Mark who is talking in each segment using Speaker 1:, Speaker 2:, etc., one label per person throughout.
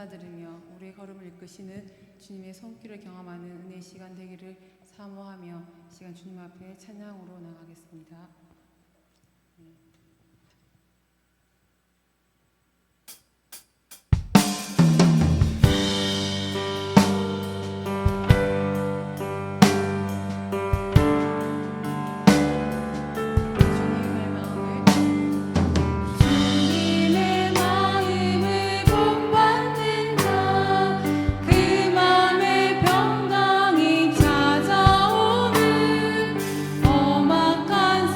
Speaker 1: 감사드리며 우리의 걸음을 이끄시는 주님의 손길을 경험하는 은혜의 시간 되기를 사모하며 시간 주님 앞에 찬양으로 나가겠습니다.
Speaker 2: 험악한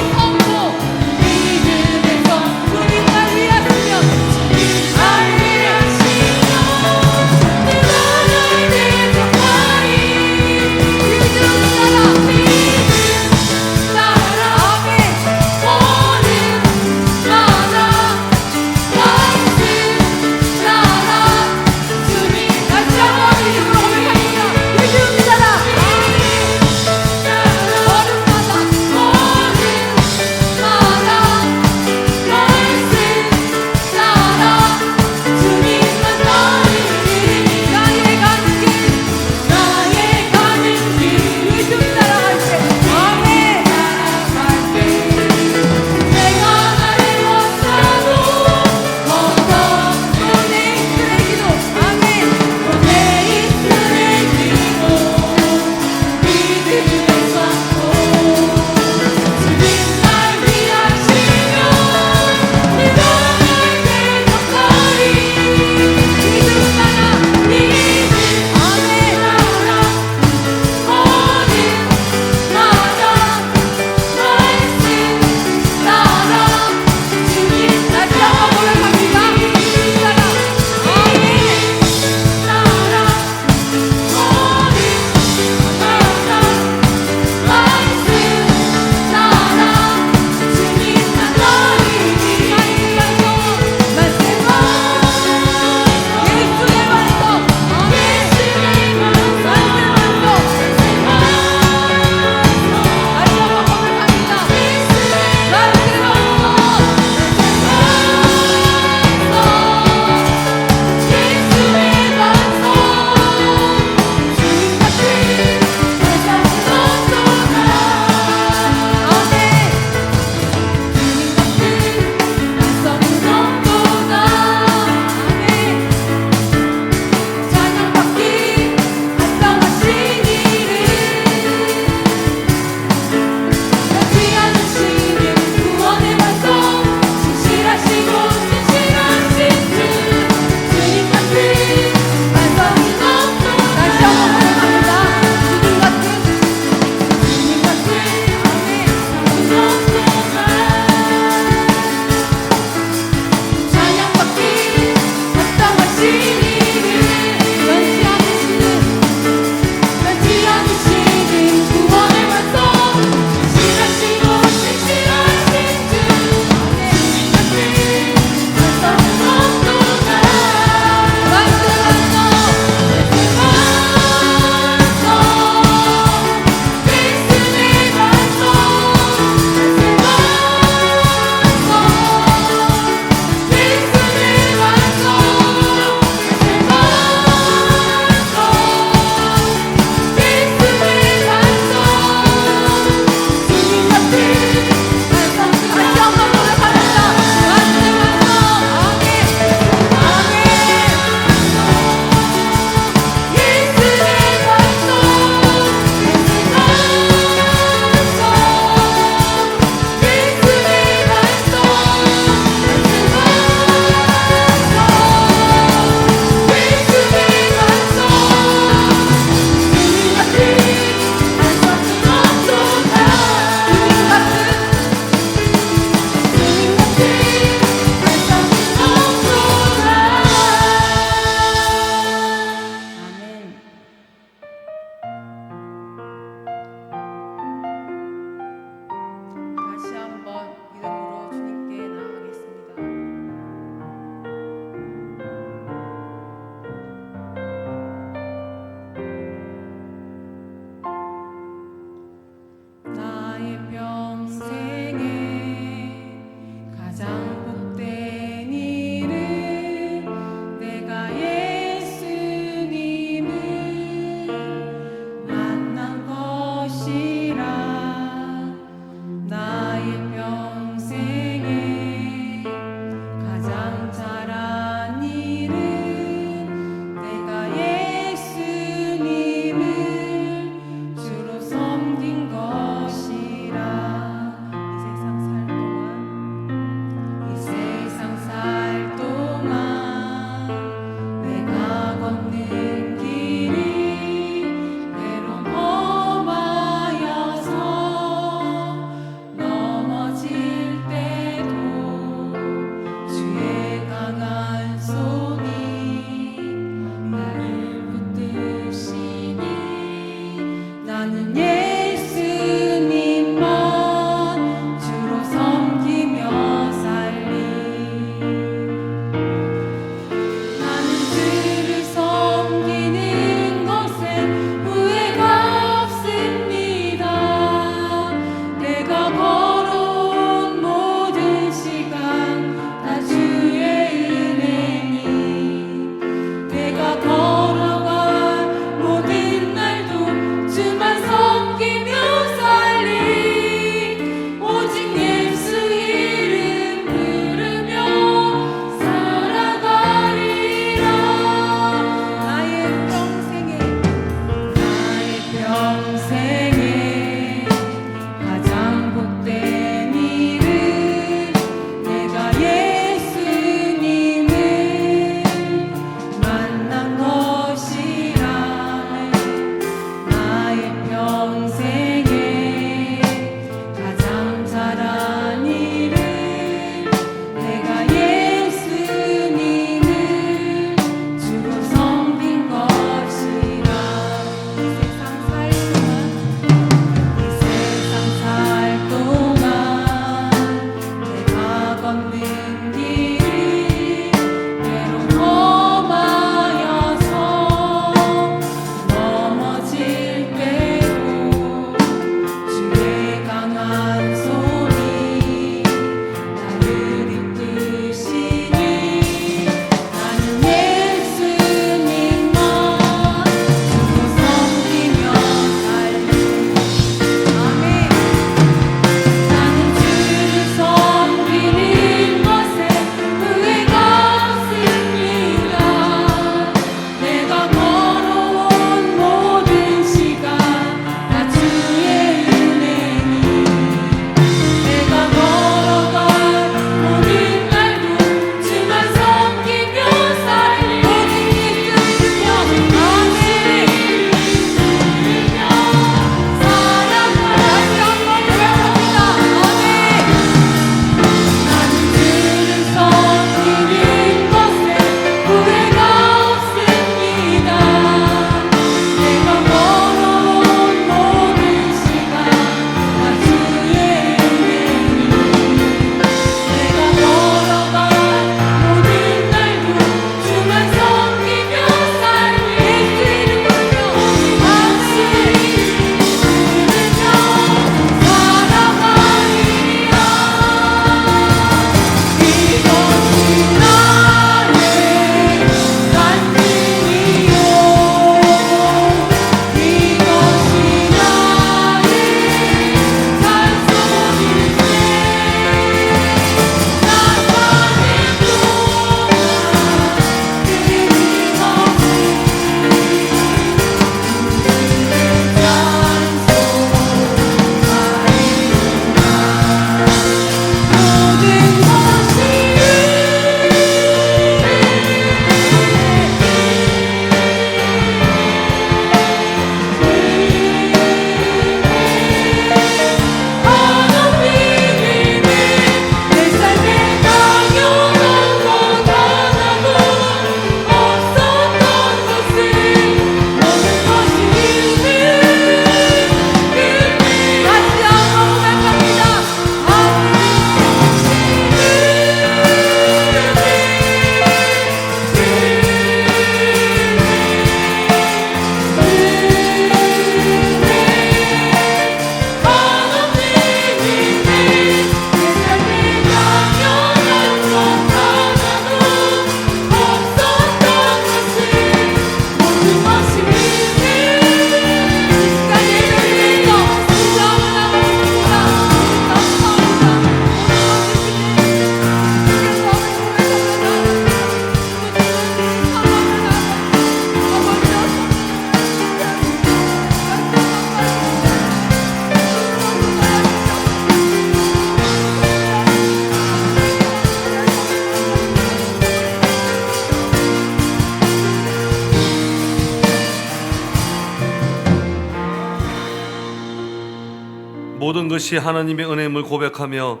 Speaker 2: 모든 것이 하나님의 은혜임을 고백하며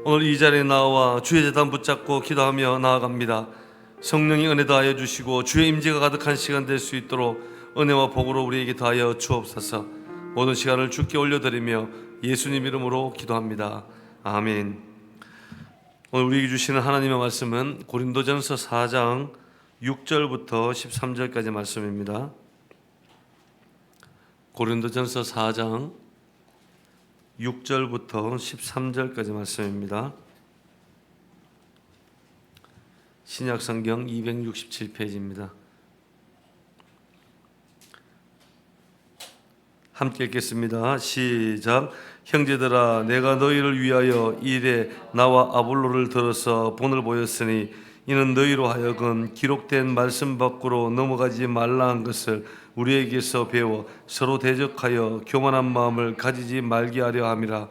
Speaker 2: 오늘 이 자리에 나와 주의 제단 붙잡고 기도하며 나아갑니다. 성령이 은혜 더하여 주시고 주의 임재가 가득한 시간 될 수 있도록 은혜와 복으로 우리에게 더하여 주옵소서. 모든 시간을 주께 올려드리며 예수님 이름으로 기도합니다. 아멘. 오늘 우리에게 주시는 하나님의 말씀은 고린도전서 4장 6절부터 13절까지 말씀입니다. 고린도전서 4장 6절부터 13절까지 말씀입니다. 신약성경 267페이지입니다. 함께 읽겠습니다. 시작. 형제들아, 내가 너희를 위하여 이래 나와 아볼로를 들어서 본을 보였으니 이는 너희로 하여금 기록된 말씀 밖으로 넘어가지 말라 한 것을 우리에게서 배워 서로 대적하여 교만한 마음을 가지지 말게 하려 함이라.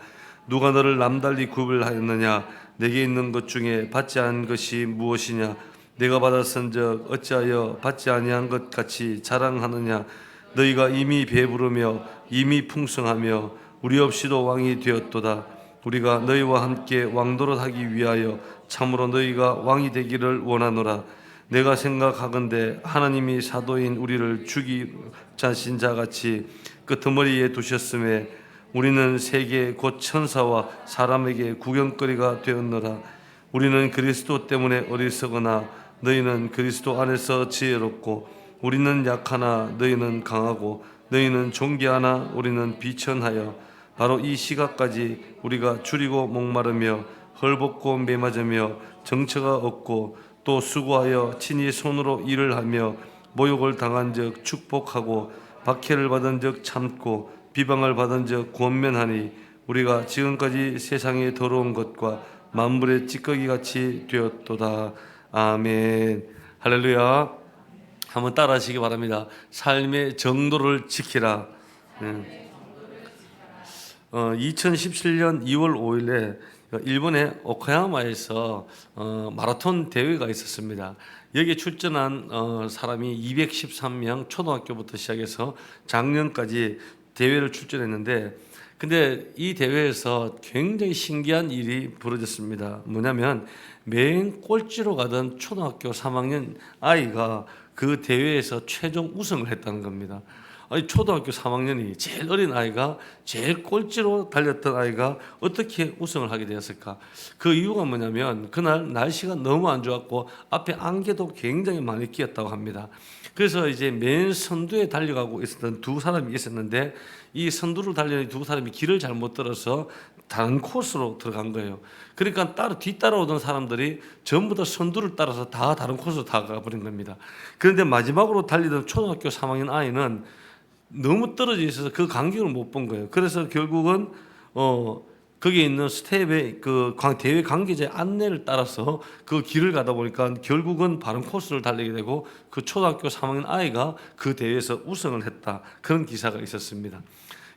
Speaker 2: 누가 너를 남달리 구별하였느냐? 내게 있는 것 중에 받지 않은 것이 무엇이냐? 내가 받았은즉 어찌하여 받지 아니한 것 같이 자랑하느냐? 너희가 이미 배부르며 이미 풍성하며 우리 없이도 왕이 되었도다. 우리가 너희와 함께 왕노릇하기 위하여 참으로 너희가 왕이 되기를 원하노라. 내가 생각하건대 하나님이 사도인 우리를 죽이자신 자같이 끄트머리에 두셨음에 우리는 세계 곧 천사와 사람에게 구경거리가 되었노라. 우리는 그리스도 때문에 어리석으나 너희는 그리스도 안에서 지혜롭고 우리는 약하나 너희는 강하고 너희는 존귀하나 우리는 비천하여 바로 이 시각까지 우리가 줄이고 목마르며 헐벗고 매맞으며 정처가 없고 또 수고하여 친히 손으로 일을 하며 모욕을 당한 적 축복하고 박해를 받은 적 참고 비방을 받은 적 권면하니 우리가 지금까지 세상의 더러운 것과 만물의 찌꺼기같이 되었도다. 아멘. 할렐루야. 한번 따라하시기 바랍니다. 삶의 정도를 지키라. 2017년 2월 5일에 일본의 오카야마에서 마라톤 대회가 있었습니다. 여기에 출전한 사람이 213명, 초등학교부터 시작해서 작년까지 대회를 출전했는데, 근데 이 대회에서 굉장히 신기한 일이 벌어졌습니다. 뭐냐면 맨 꼴찌로 가던 초등학교 3학년 아이가 그 대회에서 최종 우승을 했다는 겁니다. 아니, 초등학교 3학년이 제일 어린 아이가, 제일 꼴찌로 달렸던 아이가 어떻게 우승을 하게 되었을까? 그 이유가 뭐냐면 그날 날씨가 너무 안 좋았고 앞에 안개도 굉장히 많이 끼었다고 합니다. 그래서 이제 맨 선두에 달려가고 있었던 두 사람이 있었는데 이 선두를 달리는 두 사람이 길을 잘못 들어서 다른 코스로 들어간 거예요. 그러니까 뒤따라오던 사람들이 전부 다 선두를 따라서 다 다른 코스로 다 가버린 겁니다. 그런데 마지막으로 달리던 초등학교 3학년 아이는 너무 떨어져 있어서 그 간격을 못 본 거예요. 그래서 결국은 거기에 있는 스텝의 그 대회 관계자의 안내를 따라서 그 길을 가다 보니까 결국은 바른 코스를 달리게 되고 그 초등학교 3학년 아이가 그 대회에서 우승을 했다. 그런 기사가 있었습니다.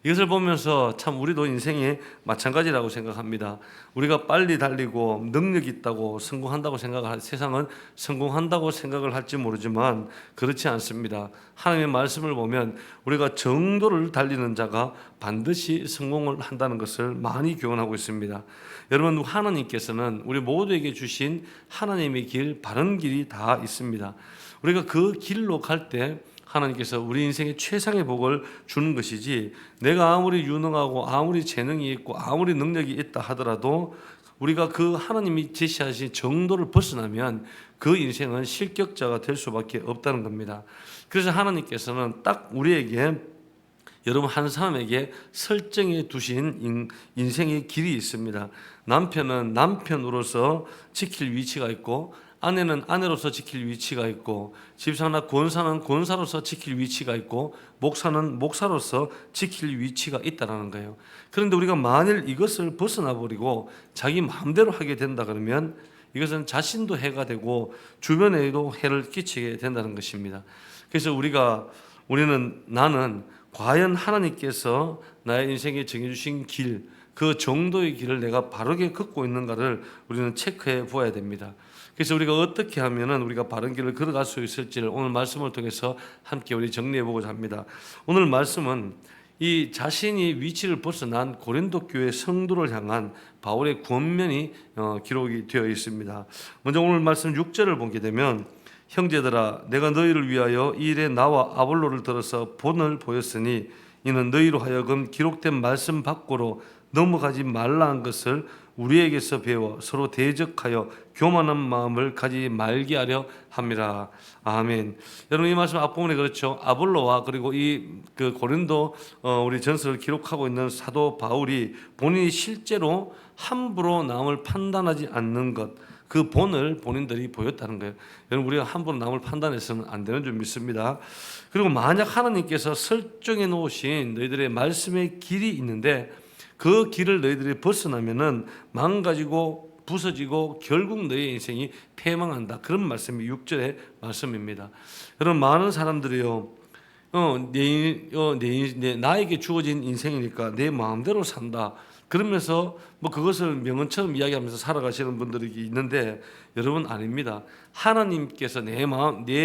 Speaker 2: 이것을 보면서 참 우리도 인생에 마찬가지라고 생각합니다. 우리가 빨리 달리고 능력 있다고 성공한다고 생각할, 세상은 성공한다고 생각을 할지 모르지만 그렇지 않습니다. 하나님의 말씀을 보면 우리가 정도를 달리는 자가 반드시 성공을 한다는 것을 많이 교훈하고 있습니다. 여러분, 하나님께서는 우리 모두에게 주신 하나님의 길, 바른 길이 다 있습니다. 우리가 그 길로 갈 때 하나님께서 우리 인생에 최상의 복을 주는 것이지, 내가 아무리 유능하고 아무리 재능이 있고 아무리 능력이 있다 하더라도 우리가 그 하나님이 제시하신 정도를 벗어나면 그 인생은 실격자가 될 수밖에 없다는 겁니다. 그래서 하나님께서는 딱 우리에게, 여러분 한 사람에게 설정해 두신 인생의 길이 있습니다. 남편은 남편으로서 지킬 위치가 있고, 아내는 아내로서 지킬 위치가 있고, 집사나 권사는 권사로서 지킬 위치가 있고, 목사는 목사로서 지킬 위치가 있다는 거예요. 그런데 우리가 만일 이것을 벗어나 버리고 자기 마음대로 하게 된다 그러면 이것은 자신도 해가 되고 주변에도 해를 끼치게 된다는 것입니다. 그래서 나는 과연 하나님께서 나의 인생에 정해주신 길, 그 정도의 길을 내가 바르게 걷고 있는가를 우리는 체크해 보아야 됩니다. 그래서 우리가 어떻게 하면은 우리가 바른 길을 걸어갈 수 있을지를 오늘 말씀을 통해서 함께 우리 정리해 보고자 합니다. 오늘 말씀은 이 자신이 위치를 벗어난 고린도 교회 성도를 향한 바울의 권면이 기록이 되어 있습니다. 먼저 오늘 말씀 6절을 보게 되면 형제들아 내가 너희를 위하여 이 일에 나와 아볼로를 들어서 본을 보였으니 이는 너희로 하여금 기록된 말씀 밖으로 넘어가지 말라 한 것을 우리에게서 배워 서로 대적하여 교만한 마음을 가지지 말게 하려 함이라. 아멘. 여러분 이 말씀 앞부분에 그렇죠. 아볼로와 그리고 그 고린도 우리 전서를 기록하고 있는 사도 바울이 본인이 실제로 함부로 남을 판단하지 않는 것, 그 본을 본인들이 보였다는 거예요. 여러분 우리가 함부로 남을 판단해서는 안 되는 줄 믿습니다. 그리고 만약 하나님께서 설정해 놓으신 너희들의 말씀의 길이 있는데 그 길을 너희들이 벗어나면은 망가지고 부서지고 결국 너희 인생이 패망한다. 그런 말씀이 6절의 말씀입니다. 여러분 많은 사람들이요, 나에게 주어진 인생이니까 내 마음대로 산다. 그러면서 뭐 그것을 명언처럼 이야기하면서 살아가시는 분들이 있는데 여러분 아닙니다. 하나님께서 내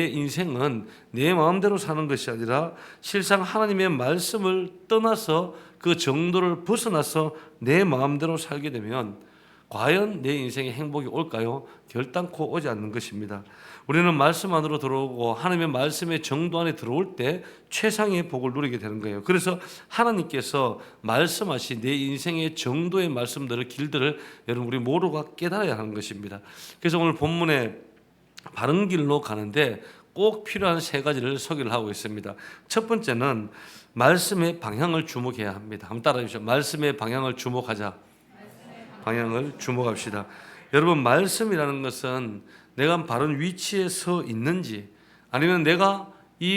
Speaker 2: 인생은 내 마음대로 사는 것이 아니라 실상 하나님의 말씀을 떠나서 그 정도를 벗어나서 내 마음대로 살게 되면 과연 내 인생에 행복이 올까요? 결단코 오지 않는 것입니다. 우리는 말씀 안으로 들어오고 하나님의 말씀의 정도 안에 들어올 때 최상의 복을 누리게 되는 거예요. 그래서 하나님께서 말씀하신 내 인생의 정도의 말씀들을 길들을 여러분 우리 모두가 깨달아야 하는 것입니다. 그래서 오늘 본문에 바른 길로 가는데 꼭 필요한 세 가지를 소개를 하고 있습니다. 첫 번째는 말씀의 방향을 주목해야 합니다. 한번 따라해 주시죠. 말씀의 방향을 주목하자. 방향을 주목합시다. 여러분 말씀이라는 것은 내가 바른 위치에 서 있는지 아니면 내가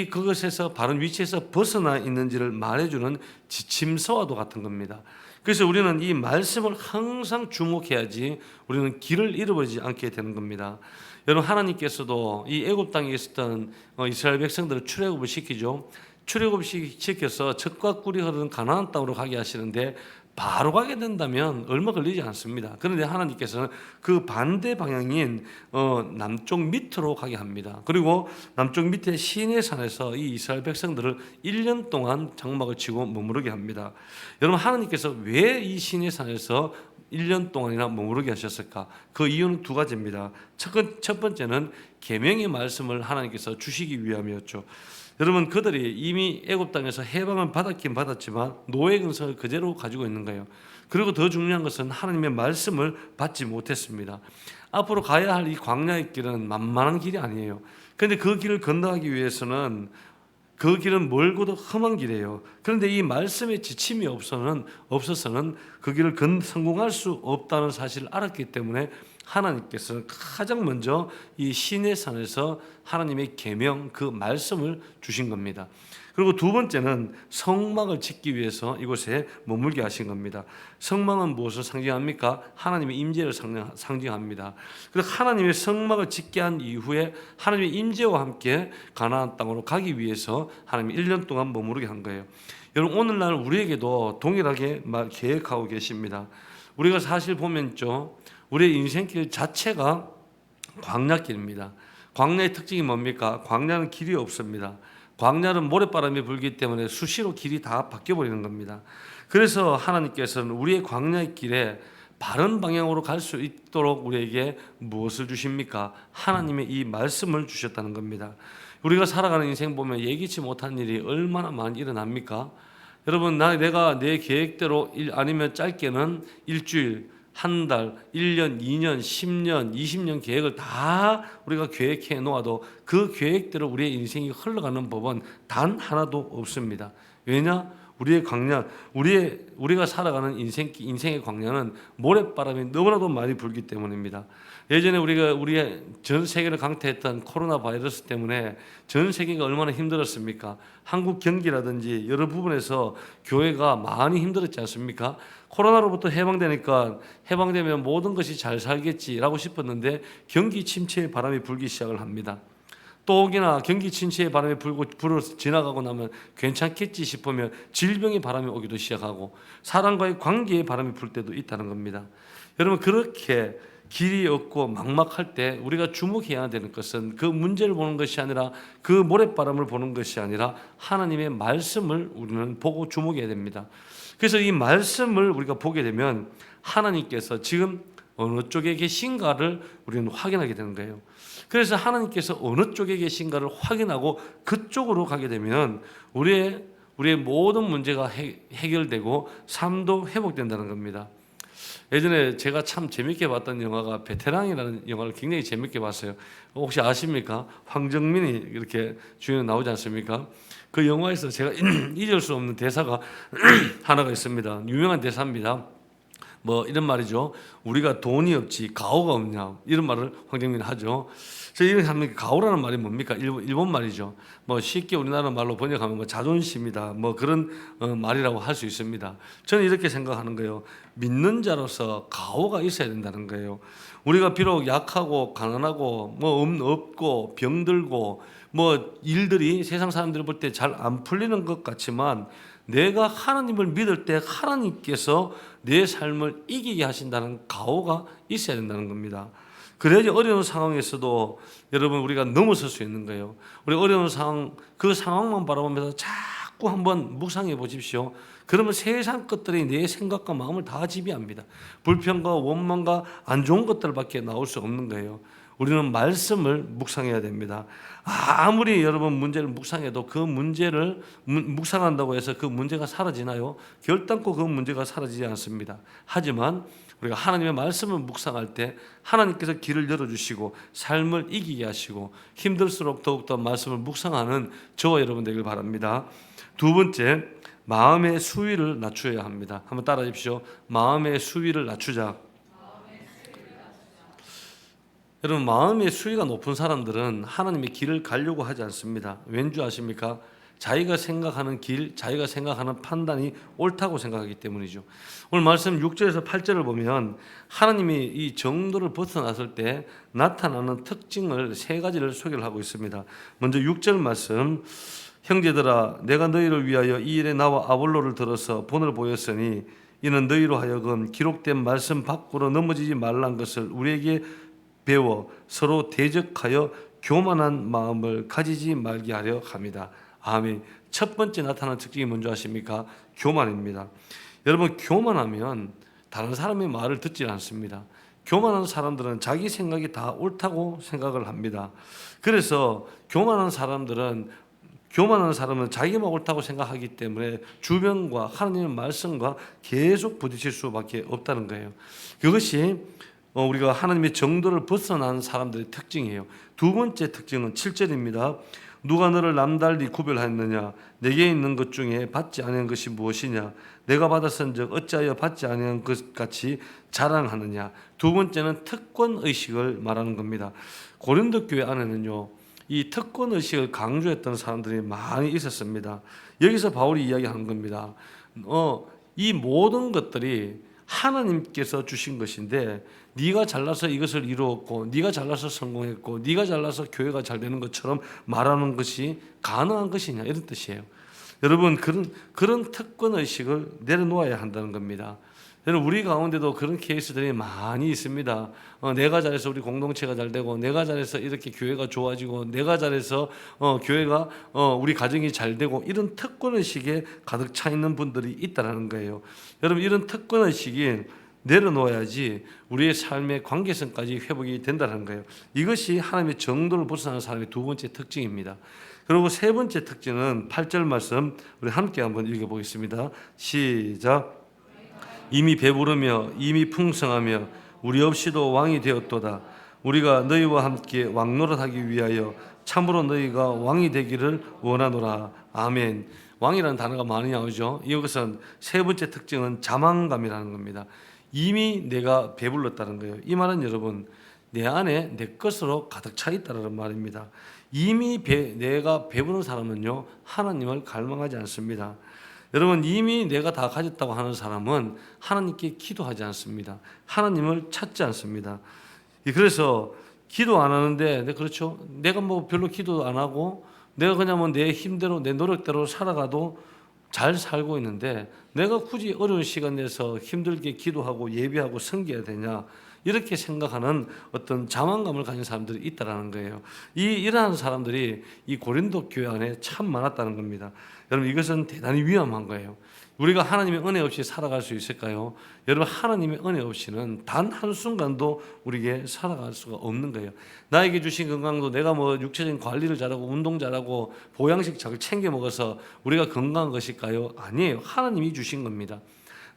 Speaker 2: 그것에서 바른 위치에서 벗어나 있는지를 말해주는 지침서와도 같은 겁니다. 그래서 우리는 이 말씀을 항상 주목해야지 우리는 길을 잃어버리지 않게 되는 겁니다. 여러분 하나님께서도 이 애굽 땅에 있었던 이스라엘 백성들을 출애굽을 시키죠. 출애굽 시켜서 젖과 꿀이 흐르는 가나안 땅으로 가게 하시는데 바로 가게 된다면 얼마 걸리지 않습니다. 그런데 하나님께서는 그 반대 방향인 남쪽 밑으로 가게 합니다. 그리고 남쪽 밑에 시내 산에서 이 이스라엘 백성들을 1년 동안 장막을 치고 머무르게 합니다. 여러분 하나님께서 왜 이 시내 산에서 1년 동안이나 머무르게 하셨을까? 그 이유는 두 가지입니다. 첫 번째는 계명의 말씀을 하나님께서 주시기 위함이었죠. 여러분 그들이 이미 애굽 땅에서 해방을 받았긴 받았지만 노예 근성을 그대로 가지고 있는 거예요. 그리고 더 중요한 것은 하나님의 말씀을 받지 못했습니다. 앞으로 가야 할 이 광야의 길은 만만한 길이 아니에요. 그런데 그 길을 건너가기 위해서는 그 길은 멀고도 험한 길이에요. 그런데 이 말씀의 지침이 없어서는 그 길을 성공할 수 없다는 사실을 알았기 때문에 하나님께서는 가장 먼저 이 시내산에서 하나님의 계명 그 말씀을 주신 겁니다. 그리고 두 번째는 성막을 짓기 위해서 이곳에 머물게 하신 겁니다. 성막은 무엇을 상징합니까? 하나님의 임재를 상징합니다. 그래서 하나님의 성막을 짓게 한 이후에 하나님의 임재와 함께 가나안 땅으로 가기 위해서 하나님이 1년 동안 머무르게 한 거예요. 여러분 오늘날 우리에게도 동일하게 계획하고 계십니다. 우리가 사실 보면 있죠. 우리의 인생길 자체가 광야길입니다. 광야의 특징이 뭡니까? 광야는 길이 없습니다. 광야는 모래바람이 불기 때문에 수시로 길이 다 바뀌어버리는 겁니다. 그래서 하나님께서는 우리의 광야의 길에 바른 방향으로 갈 수 있도록 우리에게 무엇을 주십니까? 하나님의 이 말씀을 주셨다는 겁니다. 우리가 살아가는 인생 보면 예기치 못한 일이 얼마나 많이 일어납니까? 여러분 내가 내 계획대로 아니면 짧게는 일주일 한 달, 1년, 2년, 10년, 20년 계획을 다 우리가 계획해 놓아도 그 계획대로 우리의 인생이 흘러가는 법은 단 하나도 없습니다. 왜냐? 우리의 광야, 우리가 살아가는 인생의 광야는 모래바람이 너무나도 많이 불기 때문입니다. 예전에 우리의 전 세계를 강타했던 코로나 바이러스 때문에 전 세계가 얼마나 힘들었습니까? 한국 경기라든지 여러 부분에서 교회가 많이 힘들었지 않습니까? 코로나로부터 해방되면 모든 것이 잘 살겠지라고 싶었는데 경기 침체의 바람이 불기 시작을 합니다. 또 혹여나 경기 침체의 바람이 불어 지나가고 나면 괜찮겠지 싶으면 질병의 바람이 오기도 시작하고 사람과의 관계의 바람이 불 때도 있다는 겁니다. 여러분 그렇게 길이 없고 막막할 때 우리가 주목해야 되는 것은 그 문제를 보는 것이 아니라 그 모래바람을 보는 것이 아니라 하나님의 말씀을 우리는 보고 주목해야 됩니다. 그래서 이 말씀을 우리가 보게 되면 하나님께서 지금 어느 쪽에 계신가를 우리는 확인하게 되는 거예요. 그래서 하나님께서 어느 쪽에 계신가를 확인하고 그쪽으로 가게 되면 우리의 모든 문제가 해결되고 삶도 회복된다는 겁니다. 예전에 제가 참 재밌게 봤던 영화가 베테랑이라는 영화를 굉장히 재밌게 봤어요. 혹시 아십니까? 황정민이 이렇게 주연에 나오지 않습니까? 그 영화에서 제가 잊을 수 없는 대사가 하나가 있습니다. 유명한 대사입니다. 뭐 이런 말이죠. 우리가 돈이 없지 가오가 없냐, 이런 말을 황정민이 하죠. 이렇게 하면 가오라는 말이 뭡니까? 일본 말이죠. 뭐 쉽게 우리나라 말로 번역하면 뭐 자존심이다, 뭐 그런 말이라고 할 수 있습니다. 저는 이렇게 생각하는 거예요. 믿는 자로서 가오가 있어야 된다는 거예요. 우리가 비록 약하고 가난하고 뭐 없고 병들고 뭐 일들이 세상 사람들이 볼 때 잘 안 풀리는 것 같지만 내가 하나님을 믿을 때 하나님께서 내 삶을 이기게 하신다는 가오가 있어야 된다는 겁니다. 그래야지 어려운 상황에서도 여러분 우리가 넘어설 수 있는 거예요. 우리 어려운 상황, 그 상황만 바라보면서 자꾸 한번 묵상해 보십시오. 그러면 세상 것들이 내 생각과 마음을 다 지배합니다. 불평과 원망과 안 좋은 것들밖에 나올 수 없는 거예요. 우리는 말씀을 묵상해야 됩니다. 아무리 여러분 문제를 묵상해도 그 문제를 묵상한다고 해서 그 문제가 사라지나요? 결단코 그 문제가 사라지지 않습니다. 하지만 우리가 하나님의 말씀을 묵상할 때 하나님께서 길을 열어주시고 삶을 이기게 하시고 힘들수록 더욱더 말씀을 묵상하는 저와 여러분 되길 바랍니다. 두 번째, 마음의 수위를 낮춰야 합니다. 한번 따라해 주십시오. 마음의 수위를 낮추자. 여러분, 마음의 수위가 높은 사람들은 하나님의 길을 가려고 하지 않습니다. 왠지 아십니까? 자기가 생각하는 길, 자기가 생각하는 판단이 옳다고 생각하기 때문이죠. 오늘 말씀 6절에서 8절을 보면 하나님이 이 정도를 벗어났을 때 나타나는 특징을 세 가지를 소개를 하고 있습니다. 먼저 6절 말씀, 형제들아 내가 너희를 위하여 이 일에 나와 아볼로를 들어서 본을 보였으니 이는 너희로 하여금 기록된 말씀 밖으로 넘어지지 말란 것을 우리에게 배워 서로 대적하여 교만한 마음을 가지지 말게 하려 합니다. 아멘. 첫 번째 나타나는 특징이 뭔지 아십니까? 교만입니다. 여러분, 교만하면 다른 사람의 말을 듣지 않습니다. 교만한 사람들은 자기 생각이 다 옳다고 생각을 합니다. 그래서 교만한 사람은 자기만 옳다고 생각하기 때문에 주변과 하나님의 말씀과 계속 부딪힐 수밖에 없다는 거예요. 그것이 우리가 하나님의 정도를 벗어난 사람들의 특징이에요. 두 번째 특징은 7절입니다. 누가 너를 남달리 구별하였느냐? 내게 있는 것 중에 받지 아니한 것이 무엇이냐? 내가 받았은즉 어찌하여 받지 아니한 것 같이 자랑하느냐? 두 번째는 특권 의식을 말하는 겁니다. 고린도 교회 안에는요, 이 특권 의식을 강조했던 사람들이 많이 있었습니다. 여기서 바울이 이야기하는 겁니다. 이 모든 것들이 하나님께서 주신 것인데 네가 잘나서 이것을 이루었고 네가 잘나서 성공했고 네가 잘나서 교회가 잘 되는 것처럼 말하는 것이 가능한 것이냐, 이런 뜻이에요. 여러분, 그런 특권의식을 내려놓아야 한다는 겁니다. 여러분, 우리 가운데도 그런 케이스들이 많이 있습니다. 내가 잘해서 우리 공동체가 잘 되고, 내가 잘해서 이렇게 교회가 좋아지고, 내가 잘해서 교회가 우리 가정이 잘 되고, 이런 특권의식에 가득 차 있는 분들이 있다는 거예요. 여러분, 이런 특권의식이 내려놓아야지 우리의 삶의 관계성까지 회복이 된다는 거예요. 이것이 하나님의 정도를 벗어나는 사람의 두 번째 특징입니다. 그리고 세 번째 특징은 8절 말씀 우리 함께 한번 읽어보겠습니다. 시작. 이미 배부르며 이미 풍성하며 우리 없이도 왕이 되었도다. 우리가 너희와 함께 왕노릇하기 위하여 참으로 너희가 왕이 되기를 원하노라. 아멘. 왕이라는 단어가 많이 나오죠. 이것은 세 번째 특징은 자만감이라는 겁니다. 이미 내가 배불렀다는 거예요. 이 말은 여러분, 내 안에 내 것으로 가득 차 있다는 말입니다. 이미 내가 배부른 사람은요, 하나님을 갈망하지 않습니다. 여러분, 이미 내가 다 가졌다고 하는 사람은 하나님께 기도하지 않습니다. 하나님을 찾지 않습니다. 그래서 기도 안 하는데, 그렇죠? 내가 뭐 별로 기도 안 하고 내가 그냥 뭐 내 힘대로 내 노력대로 살아가도 잘 살고 있는데 내가 굳이 어려운 시간 내서 힘들게 기도하고 예배하고 섬겨야 되냐? 이렇게 생각하는 어떤 자만감을 가진 사람들이 있다라는 거예요. 이러한 사람들이 이 고린도 교회 안에 참 많았다는 겁니다. 여러분, 이것은 대단히 위험한 거예요. 우리가 하나님의 은혜 없이 살아갈 수 있을까요? 여러분, 하나님의 은혜 없이는 단 한순간도 우리에게 살아갈 수가 없는 거예요. 나에게 주신 건강도 내가 뭐 육체적인 관리를 잘하고 운동 잘하고 보양식 잘 챙겨 먹어서 우리가 건강한 것일까요? 아니에요. 하나님이 주신 겁니다.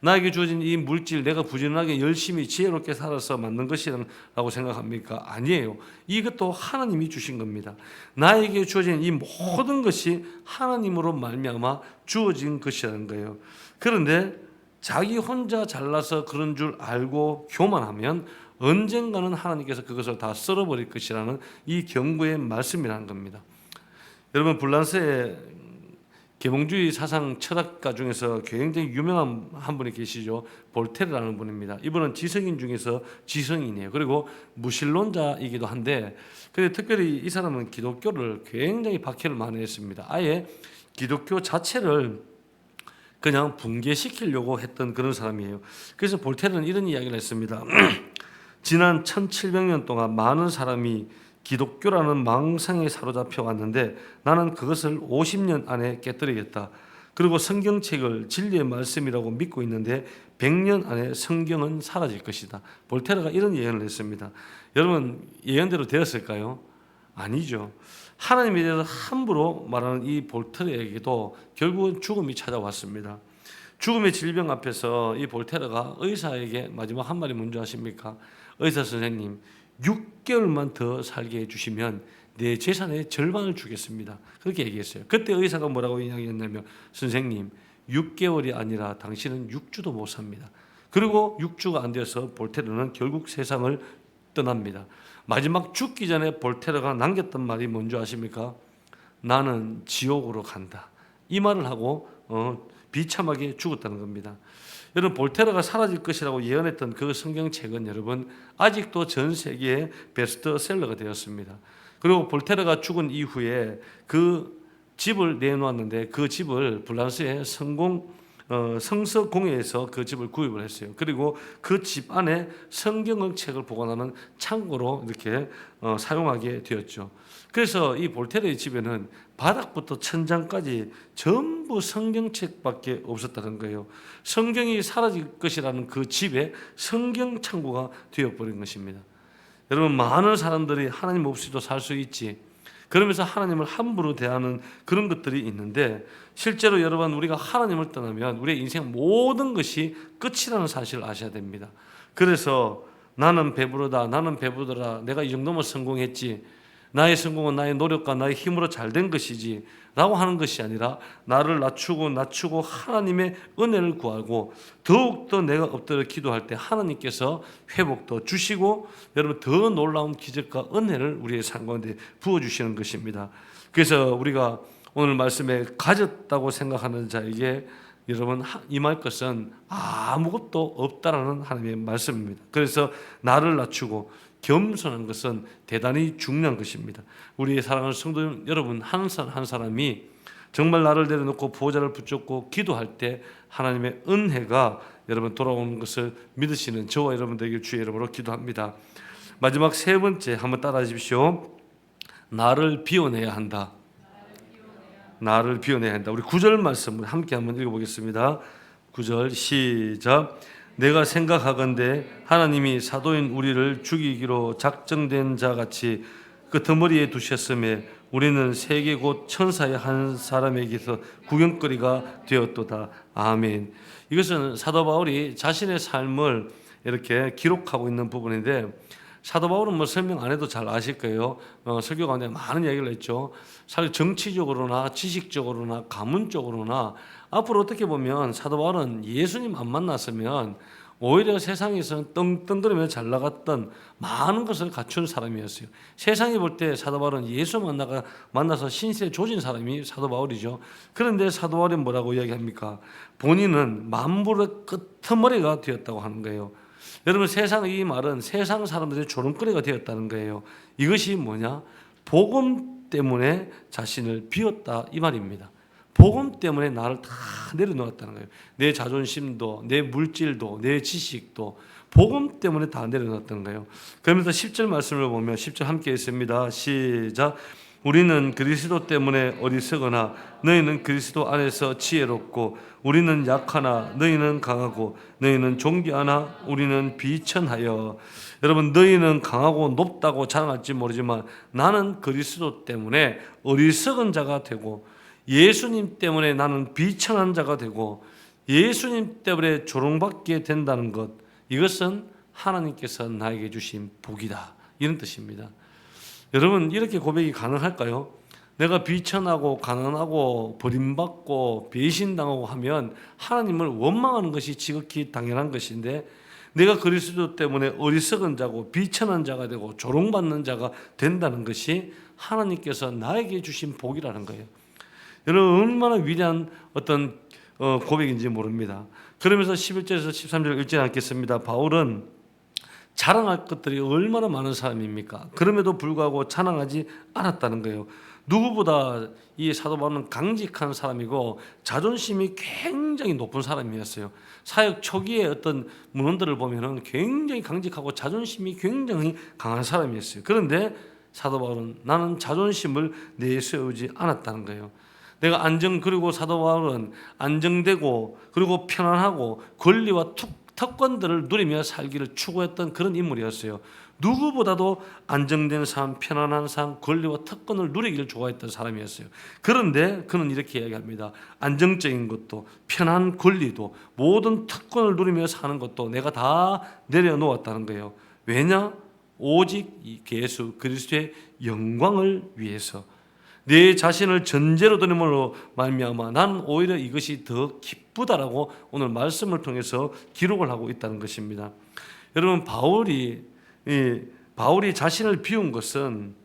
Speaker 2: 나에게 주어진 이 물질, 내가 부지런하게 열심히 지혜롭게 살아서 만든 것이라고 생각합니까? 아니에요. 이것도 하나님이 주신 겁니다. 나에게 주어진 이 모든 것이 하나님으로 말미암아 주어진 것이라는 거예요. 그런데 자기 혼자 잘나서 그런 줄 알고 교만하면 언젠가는 하나님께서 그것을 다 썰어버릴 것이라는 이 경고의 말씀이라는 겁니다. 여러분, 불란스의 계몽주의 사상 철학가 중에서 굉장히 유명한 한 분이 계시죠. 볼테르라는 분입니다. 이분은 지성인 중에서 지성인이에요. 그리고 무신론자이기도 한데, 근데 특별히 이 사람은 기독교를 굉장히 박해를 많이 했습니다. 아예 기독교 자체를 그냥 붕괴시키려고 했던 그런 사람이에요. 그래서 볼테르는 이런 이야기를 했습니다. 지난 1700년 동안 많은 사람이 기독교라는 망상에 사로잡혀 왔는데 나는 그것을 50년 안에 깨뜨리겠다. 그리고 성경책을 진리의 말씀이라고 믿고 있는데 100년 안에 성경은 사라질 것이다. 볼테르가 이런 예언을 했습니다. 여러분, 예언대로 되었을까요? 아니죠. 하나님에 대해서 함부로 말하는 이 볼테르에게도 결국은 죽음이 찾아왔습니다. 죽음의 질병 앞에서 이 볼테르가 의사에게 마지막 한 말이 뭔지 아십니까? 의사 선생님, 6개월만 더 살게 해주시면 내 재산의 절반을 주겠습니다. 그렇게 얘기했어요. 그때 의사가 뭐라고 이야기했냐면, 선생님, 6개월이 아니라 당신은 6주도 못 삽니다. 그리고 6주가 안 되어서 볼테르는 결국 세상을 떠납니다. 마지막 죽기 전에 볼테르가 남겼던 말이 뭔지 아십니까? 나는 지옥으로 간다. 이 말을 하고 비참하게 죽었다는 겁니다. 여러분, 볼테르가 사라질 것이라고 예언했던 그 성경책은 여러분 아직도 전 세계의 베스트셀러가 되었습니다. 그리고 볼테르가 죽은 이후에 그 집을 내놓았는데 그 집을 불란스의 성서공회에서 그 집을 구입을 했어요. 그리고 그 집 안에 성경책을 보관하는 창고로 이렇게 사용하게 되었죠. 그래서 이 볼테르의 집에는 바닥부터 천장까지 전부 성경책밖에 없었다는 거예요. 성경이 사라질 것이라는 그 집에 성경 창고가 되어버린 것입니다. 여러분, 많은 사람들이 하나님 없이도 살 수 있지, 그러면서 하나님을 함부로 대하는 그런 것들이 있는데, 실제로 여러분, 우리가 하나님을 떠나면 우리의 인생 모든 것이 끝이라는 사실을 아셔야 됩니다. 그래서 나는 배부르다, 나는 배부르더라, 내가 이 정도면 성공했지, 나의 성공은 나의 노력과 나의 힘으로 잘된 것이지 라고 하는 것이 아니라 나를 낮추고 하나님의 은혜를 구하고 더욱더 내가 엎드려 기도할 때 하나님께서 회복도 주시고 여러분 더 놀라운 기적과 은혜를 우리의 삶 가운데 부어주시는 것입니다. 그래서 우리가 오늘 말씀에 가졌다고 생각하는 자에게 여러분 임할 것은 아무것도 없다라는 하나님의 말씀입니다. 그래서 나를 낮추고 겸손한 것은 대단히 중요한 것입니다. 우리의 사랑하는 성도 여러분 한 사람이 정말 나를 내려놓고 보좌를 붙잡고 기도할 때 하나님의 은혜가 여러분 돌아오는 것을 믿으시는 저와 여러분들에게 주의 이름으로 기도합니다. 마지막 세 번째 한번 따라해 주십시오. 나를 비워내야 한다. 나를 비워내야 한다. 우리 9절 말씀을 함께 한번 읽어보겠습니다. 9절 시작. 내가 생각하건대 하나님이 사도인 우리를 죽이기로 작정된 자같이 그 덩어리에 두셨음에 우리는 세계 곧 천사의 한 사람에게서 구경거리가 되었도다. 아멘. 이것은 사도 바울이 자신의 삶을 이렇게 기록하고 있는 부분인데, 사도 바울은 뭐 설명 안 해도 잘 아실 거예요. 설교 가운데 많은 얘기를 했죠. 사실 정치적으로나 지식적으로나 가문적으로나 앞으로 어떻게 보면 사도 바울은 예수님 안 만났으면 오히려 세상에서 떵떵거리며 잘 나갔던 많은 것을 갖춘 사람이었어요. 세상이 볼 때 사도 바울은 예수 만나서 신세 조진 사람이 사도 바울이죠. 그런데 사도 바울이 뭐라고 이야기합니까? 본인은 만물의 끄트머리가 되었다고 하는 거예요. 여러분, 이 말은 세상 사람들의 조롱거리가 되었다는 거예요. 이것이 뭐냐? 복음 때문에 자신을 비웠다 이 말입니다. 복음 때문에 나를 다 내려놓았다는 거예요. 내 자존심도, 내 물질도, 내 지식도 복음 때문에 다 내려놨던 거예요. 그러면서 10절 말씀을 보면 10절 함께 있습니다. 시작. 우리는 그리스도 때문에 어리석으나 너희는 그리스도 안에서 지혜롭고 우리는 약하나 너희는 강하고 너희는 존귀하나 우리는 비천하여. 여러분, 너희는 강하고 높다고 자랑할지 모르지만 나는 그리스도 때문에 어리석은 자가 되고 예수님 때문에 나는 비천한 자가 되고 예수님 때문에 조롱받게 된다는 것, 이것은 하나님께서 나에게 주신 복이다, 이런 뜻입니다. 여러분, 이렇게 고백이 가능할까요? 내가 비천하고 가난하고 버림받고 배신당하고 하면 하나님을 원망하는 것이 지극히 당연한 것인데, 내가 그리스도 때문에 어리석은 자고 비천한 자가 되고 조롱받는 자가 된다는 것이 하나님께서 나에게 주신 복이라는 거예요. 여러분, 얼마나 위대한 어떤 고백인지 모릅니다. 그러면서 11절에서 13절 읽지 않겠습니다. 바울은 자랑할 것들이 얼마나 많은 사람입니까? 그럼에도 불구하고 자랑하지 않았다는 거예요. 누구보다 이 사도 바울은 강직한 사람이고 자존심이 굉장히 높은 사람이었어요. 사역 초기에 어떤 문헌들을 보면은 굉장히 강직하고 자존심이 굉장히 강한 사람이었어요. 그런데 사도 바울은 나는 자존심을 내세우지 않았다는 거예요. 내가 그리고 사도 바울은 안정되고 그리고 편안하고 권리와 특권들을 누리며 살기를 추구했던 그런 인물이었어요. 누구보다도 안정된 삶, 편안한 삶, 권리와 특권을 누리기를 좋아했던 사람이었어요. 그런데 그는 이렇게 이야기합니다. 안정적인 것도, 편한 권리도, 모든 특권을 누리며 사는 것도 내가 다 내려놓았다는 거예요. 왜냐? 오직 이 예수 그리스도의 영광을 위해서 내 자신을 전제로 드림으로 말미암아 나는 오히려 이것이 더 기쁘다라고 오늘 말씀을 통해서 기록을 하고 있다는 것입니다. 여러분, 바울이 자신을 비운 것은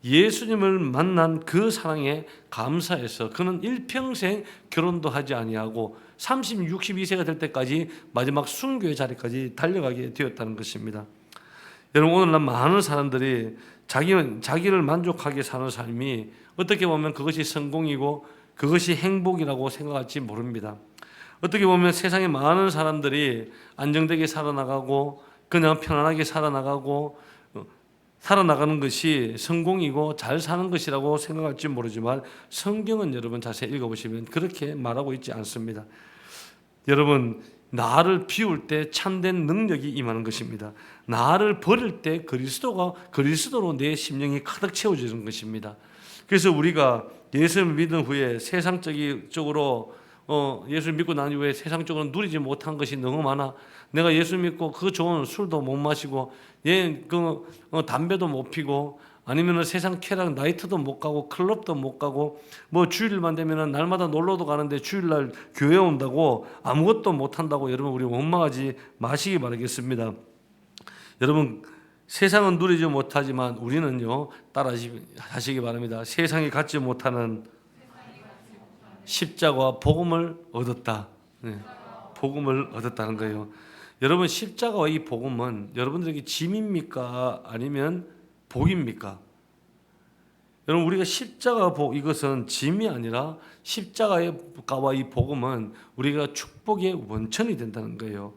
Speaker 2: 예수님을 만난 그 사랑에 감사해서 그는 일평생 결혼도 하지 아니하고 30, 62세가 될 때까지 마지막 순교의 자리까지 달려가게 되었다는 것입니다. 여러분, 오늘날 많은 사람들이 자기를 만족하게 사는 삶이 어떻게 보면 그것이 성공이고 그것이 행복이라고 생각할지 모릅니다. 어떻게 보면 세상에 많은 사람들이 안정되게 살아나가고 그냥 편안하게 살아나가고 살아나가는 것이 성공이고 잘 사는 것이라고 생각할지 모르지만 성경은 여러분 자세히 읽어보시면 그렇게 말하고 있지 않습니다. 여러분, 나를 비울 때 참된 능력이 임하는 것입니다. 나를 버릴 때 그리스도로 내 심령이 가득 채워지는 것입니다. 그래서 우리가 예수를 믿은 후에 세상적으로 예수를 믿고 난 이후에 세상적으로 누리지 못한 것이 너무 많아. 내가 예수 믿고 그 좋은 술도 못 마시고 담배도 못 피고 아니면 세상 쾌락 나이트도 못 가고 클럽도 못 가고 뭐 주일만 되면 날마다 놀러도 가는데 주일날 교회 온다고 아무것도 못 한다고 여러분 우리 원망하지 마시기 바라겠습니다. 여러분, 세상은 누리지 못하지만 우리는요 따라하시기 바랍니다. 세상이 갖지 못하는 십자가와 복음을 얻었다. 네, 복음을 얻었다는 거예요. 여러분, 십자가와 이 복음은 여러분들에게 짐입니까? 아니면 복입니까? 여러분, 우리가 십자가 이것은 짐이 아니라 십자가와 이 복음은 우리가 축복의 원천이 된다는 거예요.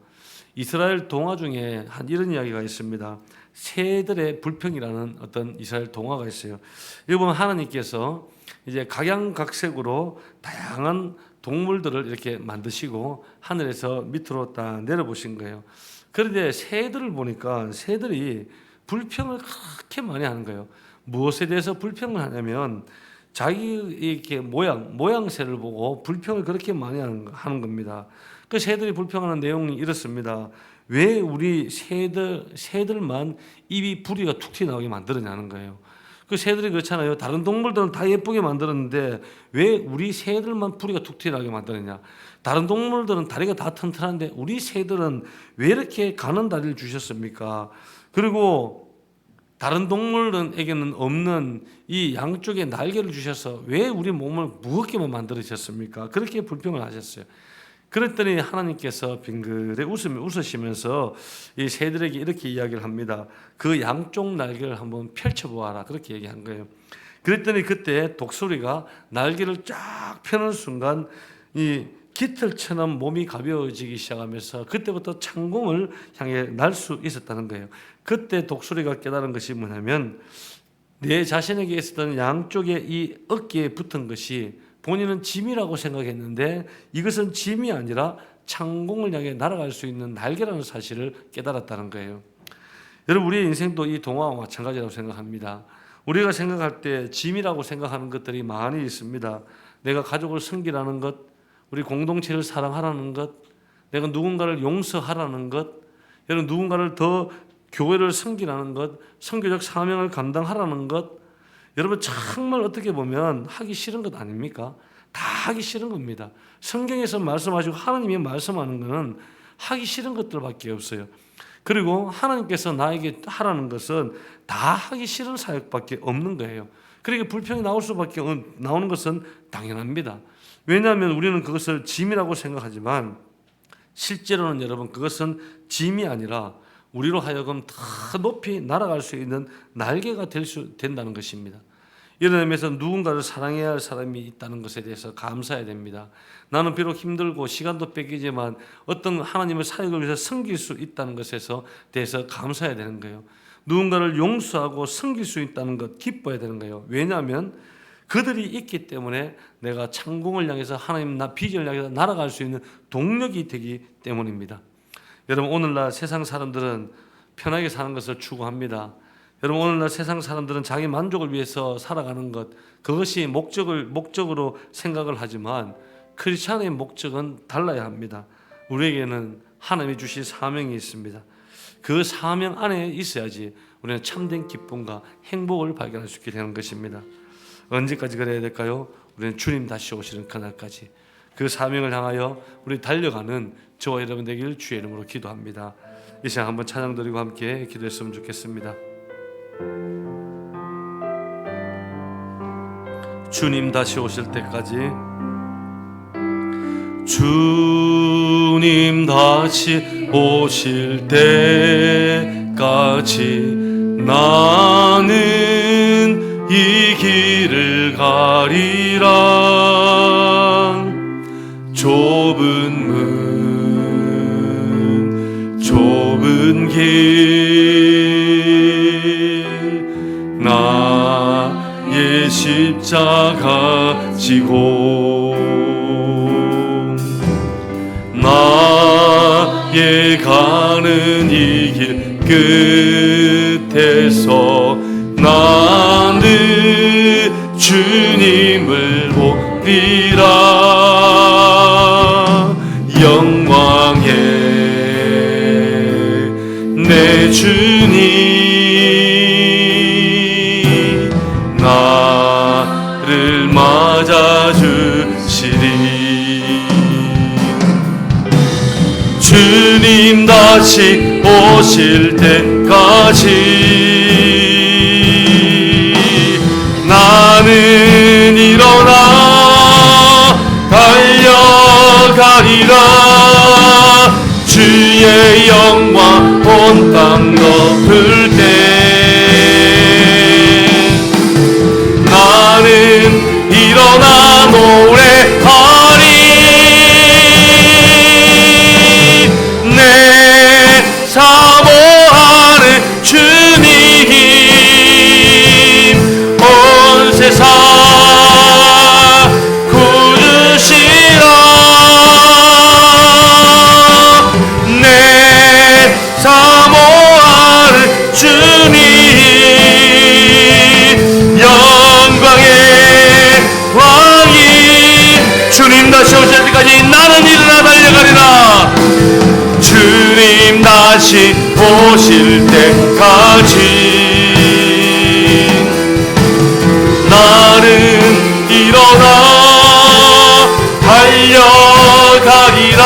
Speaker 2: 이스라엘 동화 중에 이런 이야기가 있습니다. 새들의 불평이라는 어떤 이스라엘 동화가 있어요. 여기 보면 하나님께서 이제 각양각색으로 다양한 동물들을 이렇게 만드시고 하늘에서 밑으로 딱 내려보신 거예요. 그런데 새들을 보니까 새들이 불평을 그렇게 많이 하는 거예요. 무엇에 대해서 불평을 하냐면 자기 이렇게 모양새를 보고 불평을 그렇게 많이 하는 겁니다. 그 새들이 불평하는 내용이 이렇습니다. 왜 우리 새들만 입이 부리가 툭 튀어나오게 만들었냐는 거예요. 그 새들이 그렇잖아요. 다른 동물들은 다 예쁘게 만들었는데 왜 우리 새들만 부리가 툭 튀어나오게 만들었냐. 다른 동물들은 다리가 다 튼튼한데 우리 새들은 왜 이렇게 가는 다리를 주셨습니까? 그리고 다른 동물에게는 없는 이 양쪽에 날개를 주셔서 왜 우리 몸을 무겁게만 만들으셨습니까? 그렇게 불평을 하셨어요. 그랬더니 하나님께서 빙그레 웃으시면서 이 새들에게 이렇게 이야기를 합니다. 그 양쪽 날개를 한번 펼쳐보아라. 그렇게 얘기한 거예요. 그랬더니 그때 독수리가 날개를 쫙 펴는 순간 이 깃털처럼 몸이 가벼워지기 시작하면서 그때부터 창공을 향해 날 수 있었다는 거예요. 그때 독수리가 깨달은 것이 뭐냐면 내 자신에게 있었던 양쪽에 이 어깨에 붙은 것이 본인은 짐이라고 생각했는데 이것은 짐이 아니라 창공을 향해 날아갈 수 있는 날개라는 사실을 깨달았다는 거예요. 여러분, 우리의 인생도 이 동화와 마찬가지라고 생각합니다. 우리가 생각할 때 짐이라고 생각하는 것들이 많이 있습니다. 내가 가족을 섬기라는 것, 우리 공동체를 사랑하라는 것, 내가 누군가를 용서하라는 것, 여러분 누군가를 더 교회를 섬기라는 것, 선교적 사명을 감당하라는 것, 여러분 정말 어떻게 보면 하기 싫은 것 아닙니까? 다 하기 싫은 겁니다. 성경에서 말씀하시고 하나님이 말씀하는 것은 하기 싫은 것들밖에 없어요. 그리고 하나님께서 나에게 하라는 것은 다 하기 싫은 사역밖에 없는 거예요. 그러니까 불평이 나오는 것은 당연합니다. 왜냐하면 우리는 그것을 짐이라고 생각하지만 실제로는 여러분 그것은 짐이 아니라 우리로 하여금 더 높이 날아갈 수 있는 날개가 된다는 것입니다. 이런 의미에서 누군가를 사랑해야 할 사람이 있다는 것에 대해서 감사해야 됩니다. 나는 비록 힘들고 시간도 뺏기지만 어떤 하나님의 사역을 위해서 섬길 수 있다는 것에서 대해서 감사해야 되는 거예요. 누군가를 용서하고 섬길 수 있다는 것 기뻐해야 되는 거예요. 왜냐하면 그들이 있기 때문에 내가 창공을 향해서 하나님 비전을 향해서 날아갈 수 있는 동력이 되기 때문입니다. 여러분, 오늘날 세상 사람들은 편하게 사는 것을 추구합니다. 여러분, 오늘날 세상 사람들은 자기 만족을 위해서 살아가는 것, 그것이 목적으로 생각을 하지만 크리스찬의 목적은 달라야 합니다. 우리에게는 하나님이 주신 사명이 있습니다. 그 사명 안에 있어야지 우리는 참된 기쁨과 행복을 발견할 수 있게 되는 것입니다. 언제까지 그래야 될까요? 우리는 주님 다시 오시는 그날까지 그 사명을 향하여 우리 달려가는 저와 여러분 되길 주의 이름으로 기도합니다. 이 시간 한번 찬양 드리고 함께 기도했으면 좋겠습니다. 주님 다시 오실 때까지, 주님 다시 오실 때까지 나는 이 길을 가리라. 좁은 문, 좁은 길, 나의 십자가 지고 나의 가는 이 길 끝에서 나는 주님을 보리라. 영광의 내 주님 나를 맞아주시리. 주님 다시 오실 때까지 나는 일어나 달려가리라. 주의 영광 온 땅 덮을 때 나는 일어나 노래하리. 내 사모하는 주님 온 세상 구주시라. 내 사모하는 주님 영광의 왕이 주님 다시 오실 때까지 나는 일어나 달려가리라. 주님 다시 오실 때까지 나는 일어나 달려가리라.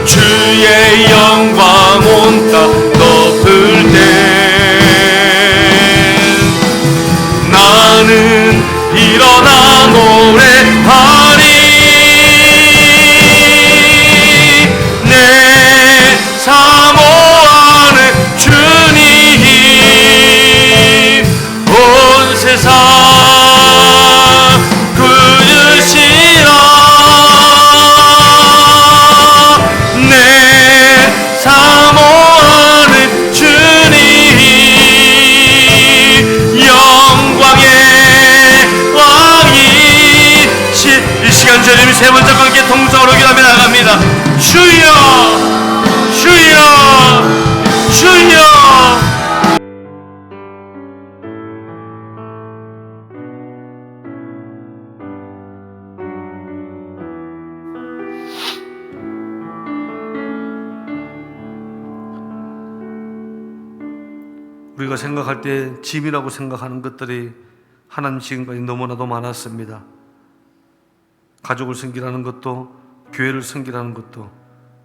Speaker 2: 주의 영광 온 땅 덮을 때 나는 일어나 노래하리. 내 사모하는 주님 온 세상 구주시라. 주님 세 번째 함께 통성으로 기도하며 나갑니다. 주여 주여 주여. 우리가 생각할 때 짐이라고 생각하는 것들이 하나님 지금까지 너무나도 많았습니다. 가족을 섬기라는 것도, 교회를 섬기라는 것도,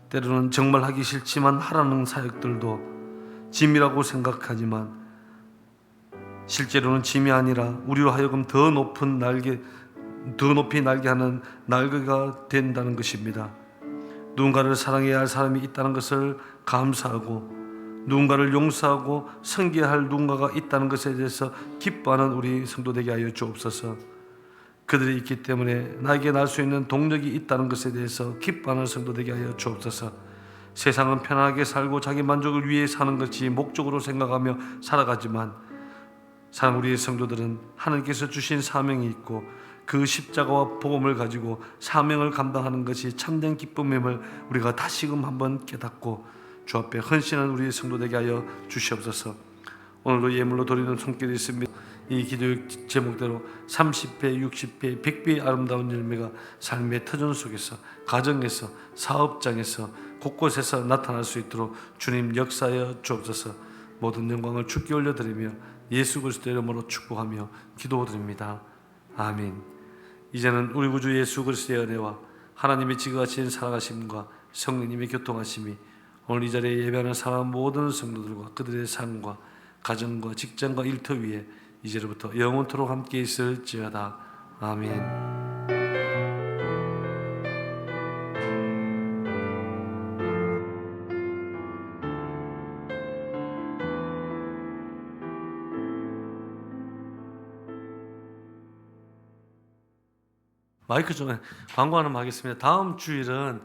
Speaker 2: 때로는 정말 하기 싫지만 하라는 사역들도 짐이라고 생각하지만 실제로는 짐이 아니라 우리로 하여금 더 높이 날게 하는 날개가 된다는 것입니다. 누군가를 사랑해야 할 사람이 있다는 것을 감사하고, 누군가를 용서하고 섬겨야 할 누군가가 있다는 것에 대해서 기뻐하는 우리 성도 되게 하여 주옵소서. 그들이 있기 때문에 나에게 날 수 있는 동력이 있다는 것에 대해서 기뻐하는 성도 되게 하여 주옵소서. 세상은 편안하게 살고 자기 만족을 위해 사는 것이 목적으로 생각하며 살아가지만, 사랑 우리의 성도들은 하나님께서 주신 사명이 있고 그 십자가와 복음을 가지고 사명을 감당하는 것이 참된 기쁨임을 우리가 다시금 한번 깨닫고 주 앞에 헌신한 우리의 성도 되게 하여 주시옵소서. 오늘도 예물로 드리는 손길이 있습니다. 이 기도 제목대로 30배, 60배, 100배의 아름다운 열매가 삶의 터전 속에서, 가정에서, 사업장에서, 곳곳에서 나타날 수 있도록 주님 역사하여 주옵소서. 모든 영광을 주께 올려드리며 예수 그리스도의 이름으로 축복하며 기도드립니다. 아멘. 이제는 우리 구주 예수 그리스도의 은혜와 하나님의 지극하신 사랑하심과 성령님의 교통하심이 오늘 이 자리에 예배하는 사람 모든 성도들과 그들의 삶과 가정과 직장과 일터 위에 이제로부터 영원토록 함께 있을지어다. 아멘. 마이크 좀 광고 하나 하겠습니다. 다음 주일은